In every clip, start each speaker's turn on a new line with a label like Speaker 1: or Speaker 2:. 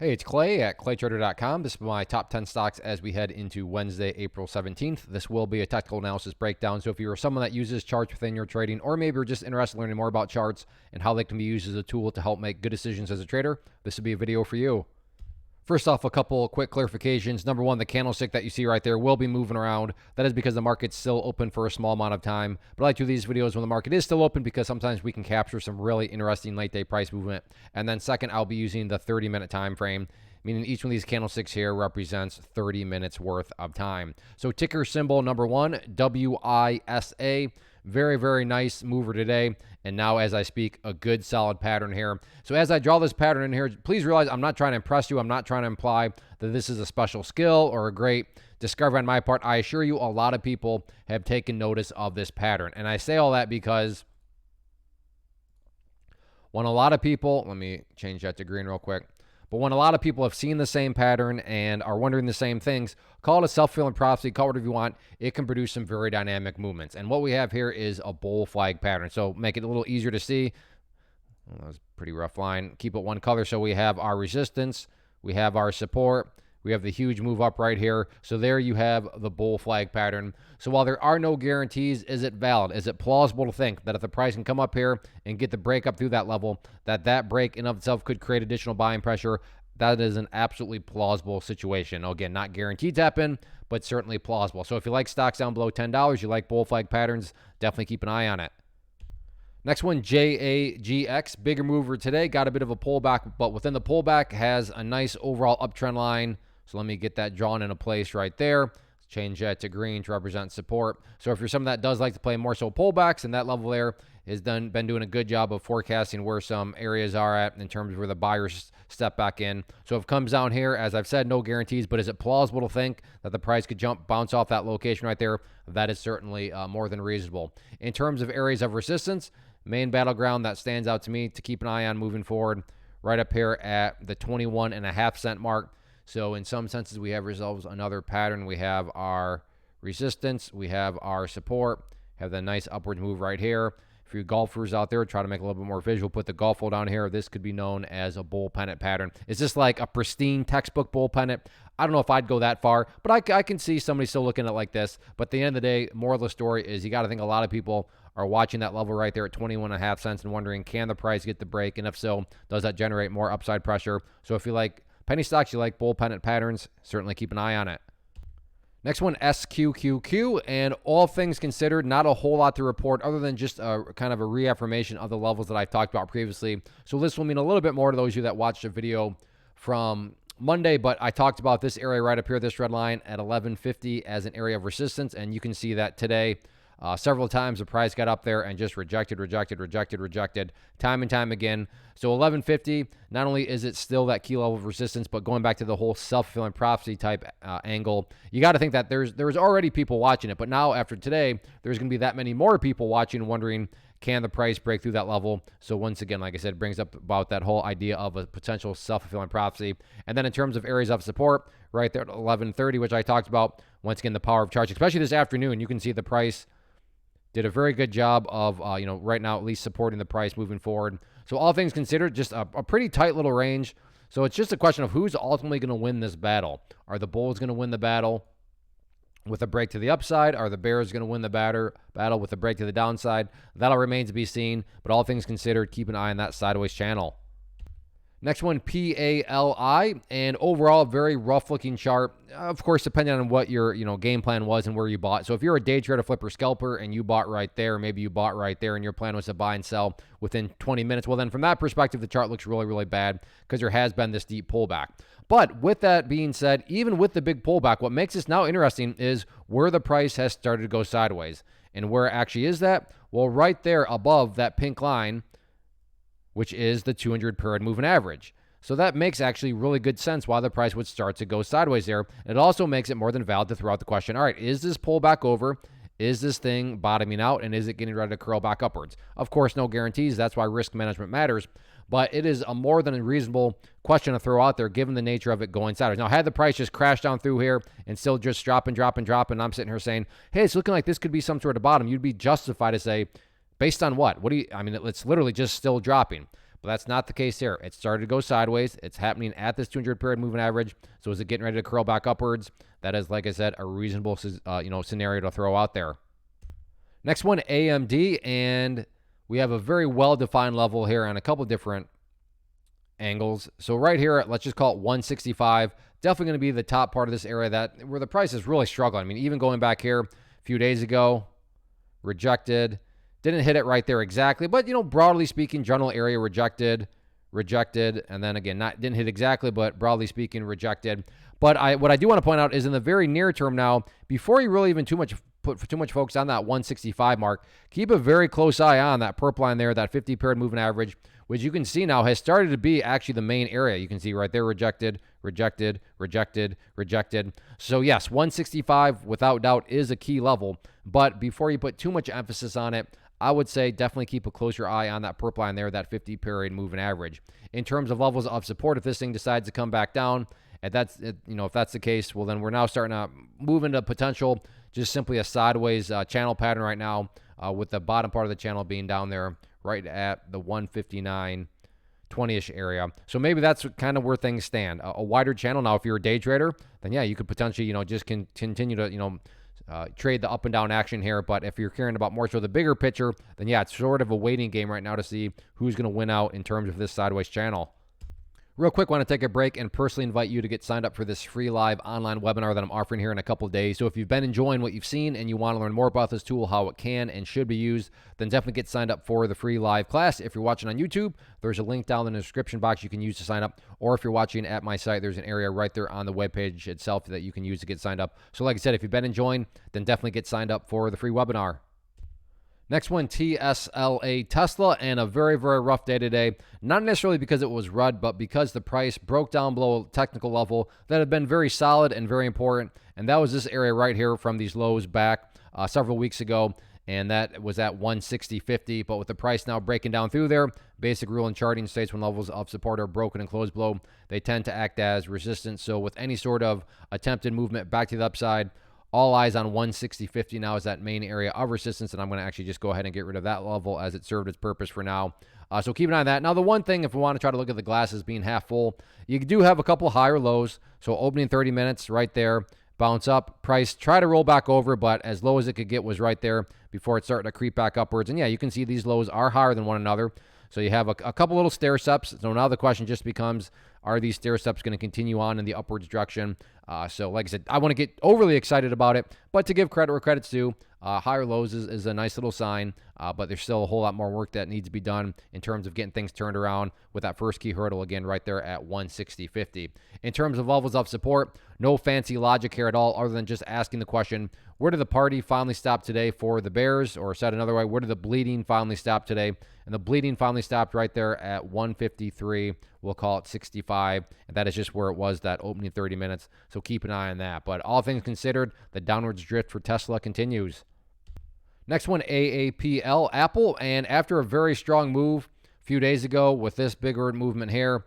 Speaker 1: Hey, it's Clay at claytrader.com. This is my top 10 stocks as we head into Wednesday, April 17th. This will be a technical analysis breakdown. So if you're someone that uses charts within your trading, or maybe you're just interested in learning more about charts and how they can be used as a tool to help make good decisions as a trader, this would be a video for you. First off, a couple quick clarifications. Number one, the candlestick that you see right there will be moving around. That is because the market's still open for a small amount of time. But I like to do these videos when the market is still open because sometimes we can capture some really interesting late day price movement. And then second, I'll be using the 30-minute time frame, meaning each one of these candlesticks here represents 30 minutes worth of time. So ticker symbol number one, WISA. Very, very nice mover today. And now as I speak, a good solid pattern here. So as I draw this pattern in here, please realize I'm not trying to impress you. I'm not trying to imply that this is a special skill or a great discovery on my part. I assure you a lot of people have taken notice of this pattern. And I say all that because when a lot of people, let me change that to green real quick. But when a lot of people have seen the same pattern and are wondering the same things, call it a self-fulfilling prophecy, call it whatever you want, it can produce some very dynamic movements. And what we have here is a bull flag pattern. So make it a little easier to see. Well, that was a pretty rough line. Keep it one color. So we have our resistance, we have our support, we have the huge move up right here. So there you have the bull flag pattern. So while there are no guarantees, is it valid? Is it plausible to think that if the price can come up here and get the break up through that level, that break in of itself could create additional buying pressure? That is an absolutely plausible situation. Again, not guaranteed to happen, but certainly plausible. So if you like stocks down below $10, you like bull flag patterns, definitely keep an eye on it. Next one, JAGX, bigger mover today, got a bit of a pullback, but within the pullback has a nice overall uptrend line. So let me get that drawn into place right there. Change that to green to represent support. So if you're someone that does like to play more so pullbacks, and that level there has been doing a good job of forecasting where some areas are at in terms of where the buyers step back in. So if it comes down here, as I've said, no guarantees, but is it plausible to think that the price could bounce off that location right there? That is certainly more than reasonable. In terms of areas of resistance, main battleground that stands out to me to keep an eye on moving forward, right up here at the 21.5-cent mark. So in some senses, we have ourselves another pattern. We have our resistance, we have our support, have the nice upward move right here. For you golfers out there, try to make a little bit more visual, put the golf hole down here. This could be known as a bull pennant pattern. Is this like a pristine textbook bull pennant? I don't know if I'd go that far, but I can see somebody still looking at it like this. But at the end of the day, moral of the story is you got to think a lot of people are watching that level right there at 21.5 cents and wondering, can the price get the break? And if so, does that generate more upside pressure? So if you like penny stocks, you like bull pennant patterns, certainly keep an eye on it. Next one, SQQQ, and all things considered, not a whole lot to report other than just a kind of a reaffirmation of the levels that I've talked about previously. So this will mean a little bit more to those of you that watched the video from Monday, but I talked about this area right up here, this red line at 1150 as an area of resistance, and you can see that today several times the price got up there and just rejected time and time again. So 1150, not only is it still that key level of resistance, but going back to the whole self-fulfilling prophecy type angle, you got to think that there's already people watching it. But now after today, there's going to be that many more people watching, wondering, can the price break through that level? So once again, like I said, it brings up about that whole idea of a potential self-fulfilling prophecy. And then in terms of areas of support, right there at 1130, which I talked about, once again, the power of charts, especially this afternoon, you can see the price did a very good job of, right now at least supporting the price moving forward. So all things considered, just a pretty tight little range. So it's just a question of who's ultimately going to win this battle. Are the bulls going to win the battle with a break to the upside? Are the bears going to win the battle with a break to the downside? That'll remain to be seen. But all things considered, keep an eye on that sideways channel. Next one, PALI, and overall, very rough-looking chart. Of course, depending on what your game plan was and where you bought. So if you're a day trader, flipper, scalper, and you bought right there, maybe you bought right there, and your plan was to buy and sell within 20 minutes, well, then from that perspective, the chart looks really, really bad because there has been this deep pullback. But with that being said, even with the big pullback, what makes this now interesting is where the price has started to go sideways. And where it actually is that? Well, right there above that pink line, which is the 200 period moving average. So that makes actually really good sense why the price would start to go sideways there. It also makes it more than valid to throw out the question, all right, is this pullback over? Is this thing bottoming out? And is it getting ready to curl back upwards? Of course, no guarantees. That's why risk management matters. But it is a more than a reasonable question to throw out there given the nature of it going sideways. Now, had the price just crashed down through here and still just dropping, and I'm sitting here saying, hey, it's looking like this could be some sort of bottom, you'd be justified to say, based on what? It's literally just still dropping. But that's not the case here. It started to go sideways. It's happening at this 200 period moving average. So is it getting ready to curl back upwards? That is, like I said, a reasonable scenario to throw out there. Next one, AMD, and we have a very well-defined level here on a couple different angles. So right here, let's just call it 165. Definitely going to be the top part of this area where the price is really struggling. I mean, even going back here a few days ago, rejected, didn't hit it right there exactly, but broadly speaking, general area rejected, and then again, didn't hit exactly, but broadly speaking, rejected. But what I do want to point out is in the very near term now, before you really even put too much focus on that 165 mark, keep a very close eye on that purple line there, that 50 period moving average, which you can see now has started to be actually the main area. You can see right there, rejected, rejected, rejected, rejected. So yes, 165 without doubt is a key level, but before you put too much emphasis on it, I would say definitely keep a closer eye on that purple line there, that 50 period moving average. In terms of levels of support, if this thing decides to come back down, if that's the case, well, then we're now starting to move into potential just simply a sideways channel pattern right now, with the bottom part of the channel being down there right at the 159 20-ish area. So maybe that's kind of where things stand. A wider channel. Now, if you're a day trader, then yeah, you could potentially, just continue to, trade the up and down action here. But if you're caring about more so the bigger picture, then yeah, it's sort of a waiting game right now to see who's going to win out in terms of this sideways channel. Real quick, want to take a break and personally invite you to get signed up for this free live online webinar that I'm offering here in a couple of days. So if you've been enjoying what you've seen and you want to learn more about this tool, how it can and should be used, then definitely get signed up for the free live class. If you're watching on YouTube, there's a link down in the description box you can use to sign up. Or if you're watching at my site, there's an area right there on the webpage itself that you can use to get signed up. So like I said, if you've been enjoying, then definitely get signed up for the free webinar. Next one, TSLA Tesla, and a very, very rough day today. Not necessarily because it was RUD, but because the price broke down below a technical level that had been very solid and very important. And that was this area right here from these lows back several weeks ago. And that was at 160.50. But with the price now breaking down through there, basic rule in charting states when levels of support are broken and closed below, they tend to act as resistance. So with any sort of attempted movement back to the upside, all eyes on 160.50 now is that main area of resistance, and I'm going to actually just go ahead and get rid of that level as it served its purpose for now. So keep an eye on that. Now, the one thing, if we want to try to look at the glass as being half full, you do have a couple higher lows. So opening 30 minutes right there, bounce up, price, try to roll back over, but as low as it could get was right there before it started to creep back upwards. And yeah, you can see these lows are higher than one another. So you have a couple little stair steps. So now the question just becomes, are these stair steps going to continue on in the upwards direction? So like I said, I want to get overly excited about it, but to give credit where credit's due, higher lows is a nice little sign, but there's still a whole lot more work that needs to be done in terms of getting things turned around with that first key hurdle again right there at 160.50. In terms of levels of support, no fancy logic here at all other than just asking the question, where did the party finally stop today for the bears? Or said another way, where did the bleeding finally stop today? And the bleeding finally stopped right there at 153. We'll call it 65. And that is just where it was that opening 30 minutes. So keep an eye on that. But all things considered, the downwards drift for Tesla continues. Next one, AAPL Apple. And after a very strong move a few days ago with this bigger movement here,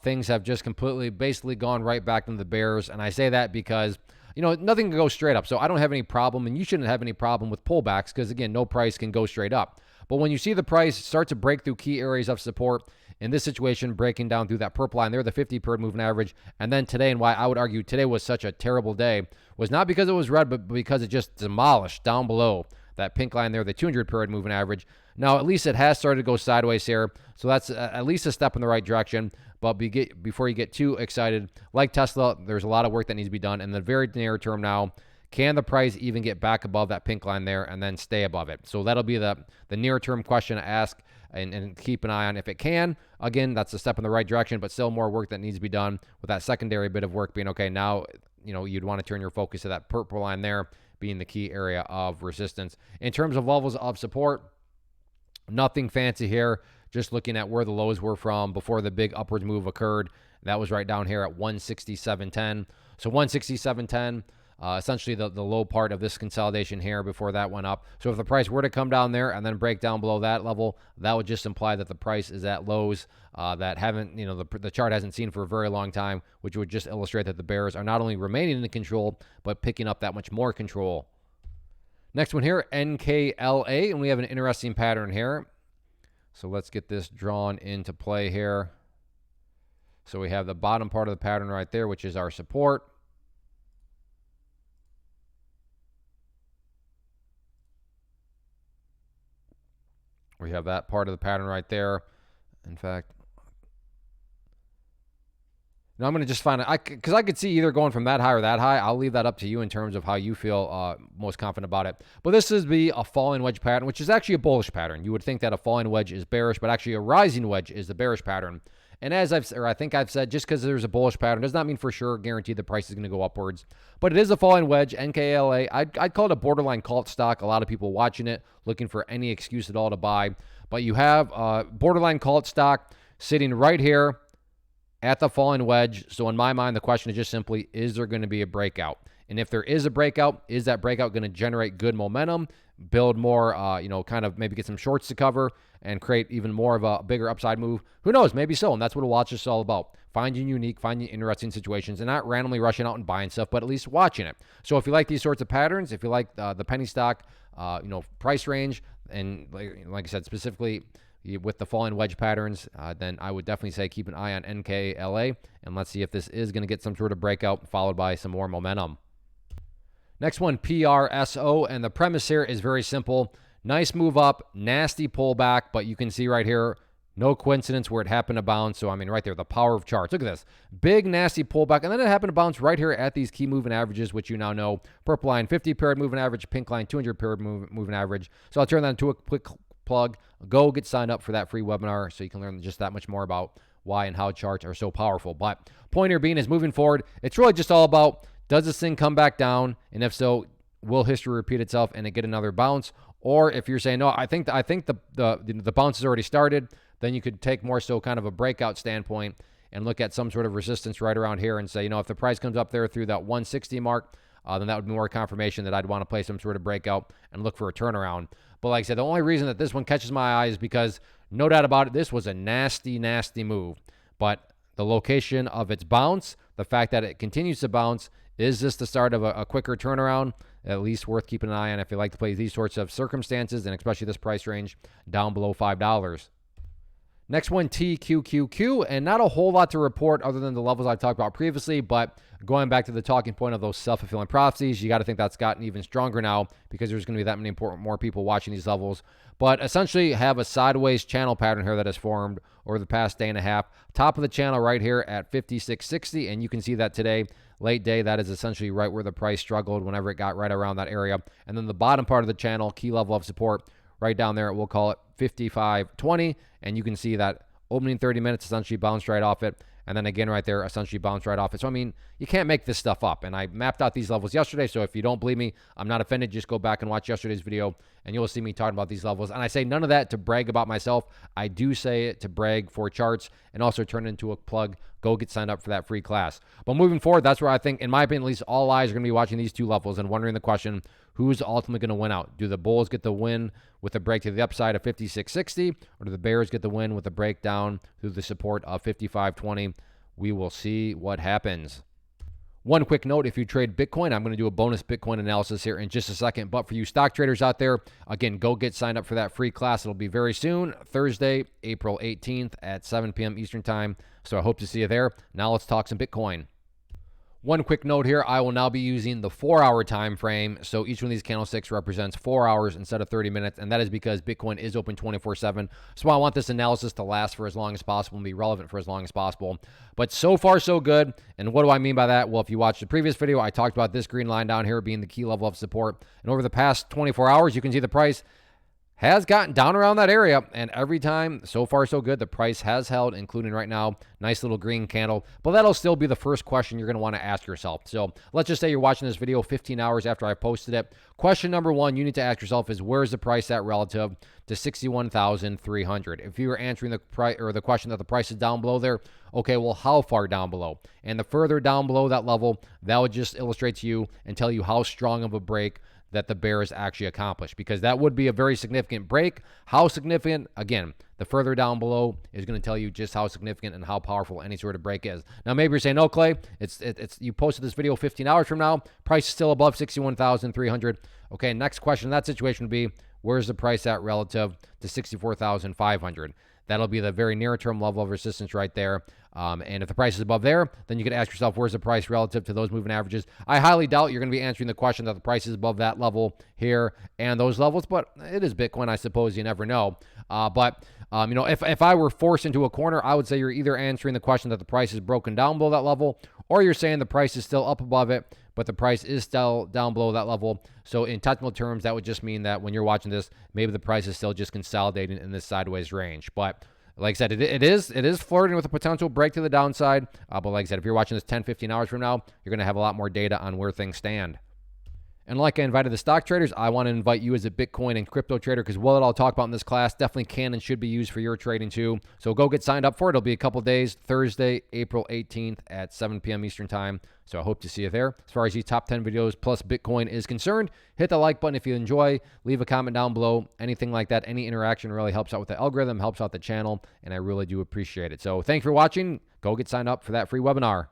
Speaker 1: things have just completely basically gone right back into the bears. And I say that because nothing can go straight up. So I don't have any problem, and you shouldn't have any problem with pullbacks because, again, no price can go straight up. But when you see the price start to break through key areas of support, in this situation, breaking down through that purple line there, the 50 period moving average, and then today, and why I would argue today was such a terrible day, was not because it was red, but because it just demolished down below that pink line there, the 200 period moving average. Now, at least it has started to go sideways here, so that's at least a step in the right direction. But before you get too excited, like Tesla, there's a lot of work that needs to be done in the very near term now. Can the price even get back above that pink line there and then stay above it? So that'll be the near-term question to ask and keep an eye on. If it can, again, that's a step in the right direction, but still more work that needs to be done with that secondary bit of work being, okay, now you'd want to turn your focus to that purple line there being the key area of resistance. In terms of levels of support, nothing fancy here. Just looking at where the lows were from before the big upwards move occurred. That was right down here at 167.10. So 167.10. Essentially the low part of this consolidation here before that went up. So if the price were to come down there and then break down below that level, that would just imply that the price is at lows that haven't, the chart hasn't seen for a very long time, which would just illustrate that the bears are not only remaining in control, but picking up that much more control. Next one here, NKLA, and we have an interesting pattern here. So let's get this drawn into play here. So we have the bottom part of the pattern right there, which is our support. We have that part of the pattern right there. In fact, now I'm going to just find it, because I could see either going from that high or that high. I'll leave that up to you in terms of how you feel most confident about it. But this is a falling wedge pattern, which is actually a bullish pattern. You would think that a falling wedge is bearish, but actually a rising wedge is the bearish pattern. And as I think I've said, just because there's a bullish pattern does not mean for sure guaranteed the price is going to go upwards. But it is a falling wedge, NKLA. I'd call it a borderline cult stock. A lot of people watching it, looking for any excuse at all to buy. But you have borderline cult stock sitting right here at the falling wedge. So in my mind, the question is just simply, is there going to be a breakout? And if there is a breakout, is that breakout going to generate good momentum, build more, kind of maybe get some shorts to cover and create even more of a bigger upside move? Who knows? Maybe so. And that's what a watch is all about. Finding unique, finding interesting situations, and not randomly rushing out and buying stuff, but at least watching it. So if you like these sorts of patterns, if you like the penny stock, price range, and like I said, specifically with the falling wedge patterns, then I would definitely say keep an eye on NKLA, and let's see if this is going to get some sort of breakout followed by some more momentum. Next one, PRSO, and the premise here is very simple. Nice move up, nasty pullback, but you can see right here, no coincidence where it happened to bounce. So, I mean, right there, the power of charts. Look at this. Big, nasty pullback, and then it happened to bounce right here at these key moving averages, which you now know. Purple line, 50-period moving average. Pink line, 200-period moving average. So I'll turn that into a quick plug. Go get signed up for that free webinar so you can learn just that much more about why and how charts are so powerful. But point here being is moving forward, it's really just all about, does this thing come back down? And if so, will history repeat itself and it get another bounce? Or if you're saying, no, I think the bounce has already started, then you could take more so kind of a breakout standpoint and look at some sort of resistance right around here and say, if the price comes up there through that 160 mark, then that would be more confirmation that I'd want to play some sort of breakout and look for a turnaround. But like I said, the only reason that this one catches my eye is because, no doubt about it, this was a nasty, nasty move. But the location of its bounce, the fact that it continues to bounce, is this the start of a quicker turnaround? At least worth keeping an eye on if you like to play these sorts of circumstances, and especially this price range down below $5. Next one, TQQQ, and not a whole lot to report other than the levels I talked about previously, but going back to the talking point of those self-fulfilling prophecies, you got to think that's gotten even stronger now because there's going to be that many more people watching these levels. But essentially have a sideways channel pattern here that has formed over the past day and a half. Top of the channel right here at 56.60, and you can see that today, late day, that is essentially right where the price struggled whenever it got right around that area. And then the bottom part of the channel, key level of support, right down there, we'll call it 55.20, and you can see that opening 30 minutes essentially bounced right off it, and then again right there essentially bounced right off it. So I mean, you can't make this stuff up, and I mapped out these levels yesterday, so if you don't believe me, I'm not offended. Just go back and watch yesterday's video and you'll see me talking about these levels. And I say none of that to brag about myself. I do say it to brag for charts and also turn it into a plug. Go get signed up for that free class. But moving forward, that's where I think, in my opinion, at least all eyes are going to be watching these two levels and wondering the question, who's ultimately going to win out? Do the bulls get the win with a break to the upside of 56.60, or do the bears get the win with a breakdown through the support of 55.20? We will see what happens. One quick note, if you trade Bitcoin, I'm going to do a bonus Bitcoin analysis here in just a second. But for you stock traders out there, again, go get signed up for that free class. It'll be very soon, Thursday, April 18th at 7 p.m. Eastern Time. So I hope to see you there. Now let's talk some Bitcoin. One quick note here, I will now be using the 4-hour time frame. So each one of these candlesticks represents 4 hours instead of 30 minutes. And that is because Bitcoin is open 24/7. So I want this analysis to last for as long as possible and be relevant for as long as possible. But so far, so good. And what do I mean by that? Well, if you watched the previous video, I talked about this green line down here being the key level of support. And over the past 24 hours, you can see the price has gotten down around that area, and every time, so far so good, the price has held, including right now, nice little green candle. But that'll still be the first question you're going to want to ask yourself. So let's just say you're watching this video 15 hours after I posted it. Question number one you need to ask yourself is, where's the price at relative to 61,300? If you were answering the question that the price is down below there, okay, well, how far down below? And the further down below that level, that would just illustrate to you and tell you how strong of a break that the bears actually accomplished, because that would be a very significant break. How significant? Again, the further down below is going to tell you just how significant and how powerful any sort of break is. Now, maybe you're saying, no, Clay, it's you posted this video 15 hours from now, price is still above 61,300. Okay, next question in that situation would be, where's the price at relative to 64,500? That'll be the very near-term level of resistance right there. And if the price is above there, then you could ask yourself, where's the price relative to those moving averages? I highly doubt you're going to be answering the question that the price is above that level here and those levels, but it is Bitcoin. I suppose you never know. If I were forced into a corner, I would say you're either answering the question that the price is broken down below that level, or you're saying the price is still up above it, but the price is still down below that level. So in technical terms, that would just mean that when you're watching this, maybe the price is still just consolidating in this sideways range. But like I said, it is flirting with a potential break to the downside. But like I said, if you're watching this 10, 15 hours from now, you're going to have a lot more data on where things stand. And like I invited the stock traders, I want to invite you as a Bitcoin and crypto trader, because what I'll talk about in this class definitely can and should be used for your trading too. So go get signed up for it. It'll be a couple days, Thursday, April 18th at 7 p.m. Eastern time. So I hope to see you there. As far as these top 10 videos plus Bitcoin is concerned, hit the like button if you enjoy. Leave a comment down below. Anything like that, any interaction really helps out with the algorithm, helps out the channel, and I really do appreciate it. So thanks for watching. Go get signed up for that free webinar.